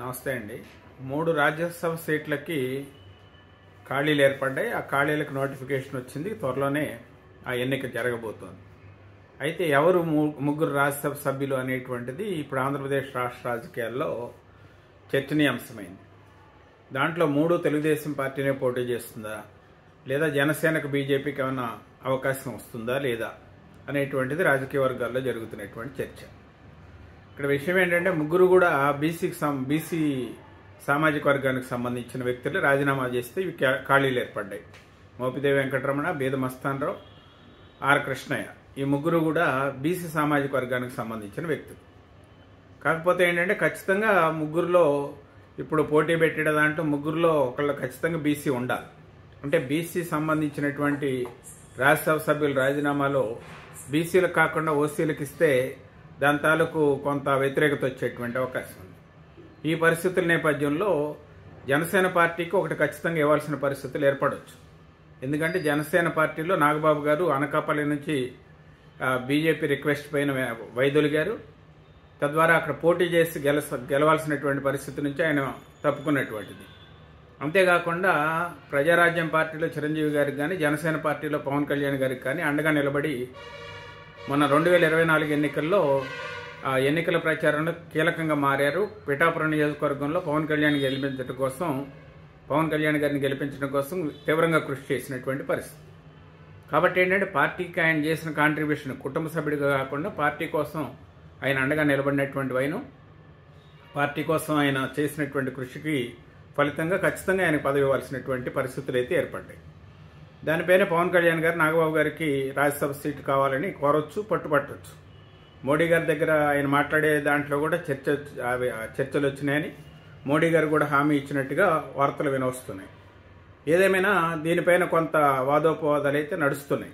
నమస్తే అండి. 3 రాజ్యసభ సీట్లకి ఖాళీలు ఏర్పడ్డాయి. ఆ ఖాళీలకు నోటిఫికేషన్ వచ్చింది. త్వరలోనే ఆ ఎన్నిక జరగబోతోంది. అయితే ఎవరు ముగ్గురు రాజ్యసభ సభ్యులు అనేటువంటిది ఇప్పుడు ఆంధ్రప్రదేశ్ రాష్ట్ర రాజకీయాల్లో చర్చనీయాంశమైంది. దాంట్లో 3 తెలుగుదేశం పార్టీనే పోటీ చేస్తుందా, లేదా జనసేనకు బీజేపీకి ఏమైనా అవకాశం వస్తుందా లేదా అనేటువంటిది రాజకీయ వర్గాల్లో జరుగుతున్నటువంటి చర్చ. ఇక్కడ విషయం ఏంటంటే ముగ్గురు కూడా బీసీ సామాజిక వర్గానికి సంబంధించిన వ్యక్తులు రాజీనామా చేస్తే ఇవి ఖాళీలు ఏర్పడ్డాయి. మోపిదేవి వెంకటరమణ, బీద మస్తానరావు, ఆర్ కృష్ణయ్య, ఈ ముగ్గురు కూడా బీసీ సామాజిక వర్గానికి సంబంధించిన వ్యక్తులు. కాకపోతే ఏంటంటే ఖచ్చితంగా ముగ్గురులో ఇప్పుడు పోటీ పెట్టే దాంట్లో ముగ్గురులో ఒకళ్ళు ఖచ్చితంగా బీసీ ఉండాలి. అంటే బీసీ సంబంధించినటువంటి రాజ్యసభ సభ్యుల రాజీనామాలో బీసీలకు కాకుండా ఓసీలకు ఇస్తే దాని తాలూకు కొంత వ్యతిరేకత వచ్చేటువంటి అవకాశం ఉంది. ఈ పరిస్థితుల నేపథ్యంలో జనసేన పార్టీకి ఒకటి ఖచ్చితంగా ఇవ్వాల్సిన పరిస్థితులు ఏర్పడవచ్చు. ఎందుకంటే జనసేన పార్టీలో నాగబాబు గారు అనకాపల్లి నుంచి బీజేపీ రిక్వెస్ట్ పైన వైదొలిగారు. తద్వారా అక్కడ పోటీ చేసి గెలవాల్సినటువంటి పరిస్థితి నుంచి ఆయన తప్పుకున్నటువంటిది. అంతేకాకుండా ప్రజారాజ్యం పార్టీలో చిరంజీవి గారికి కానీ, జనసేన పార్టీలో పవన్ కళ్యాణ్ గారికి కానీ అండగా నిలబడి మొన్న 2024 ఎన్నికల్లో ఎన్నికల ప్రచారంలో కీలకంగా మారారు. పిఠాపురం నియోజకవర్గంలో పవన్ కళ్యాణ్ గారిని గెలిపించడం కోసం తీవ్రంగా కృషి చేసినటువంటి పరిస్థితి. కాబట్టి ఏంటంటే పార్టీకి ఆయన చేసిన కాంట్రిబ్యూషన్ కుటుంబ సభ్యుడిగా కాకుండా పార్టీ కోసం ఆయన అండగా నిలబడినటువంటి వైను, పార్టీ కోసం ఆయన చేసినటువంటి కృషికి ఫలితంగా ఖచ్చితంగా ఆయనకు పదవి ఇవ్వాల్సినటువంటి పరిస్థితులు అయితే ఏర్పడ్డాయి. దానిపైన పవన్ కళ్యాణ్ గారు నాగబాబు గారికి రాజ్యసభ సీటు కావాలని కోరొచ్చు, పట్టుపట్టవచ్చు. మోడీ గారి దగ్గర ఆయన మాట్లాడే దాంట్లో కూడా చర్చలు వచ్చినాయని మోడీ గారు కూడా హామీ ఇచ్చినట్టుగా వార్తలు వినవస్తున్నాయి. ఏదేమైనా దీనిపైన కొంత వాదోపవాదాలు అయితే నడుస్తున్నాయి.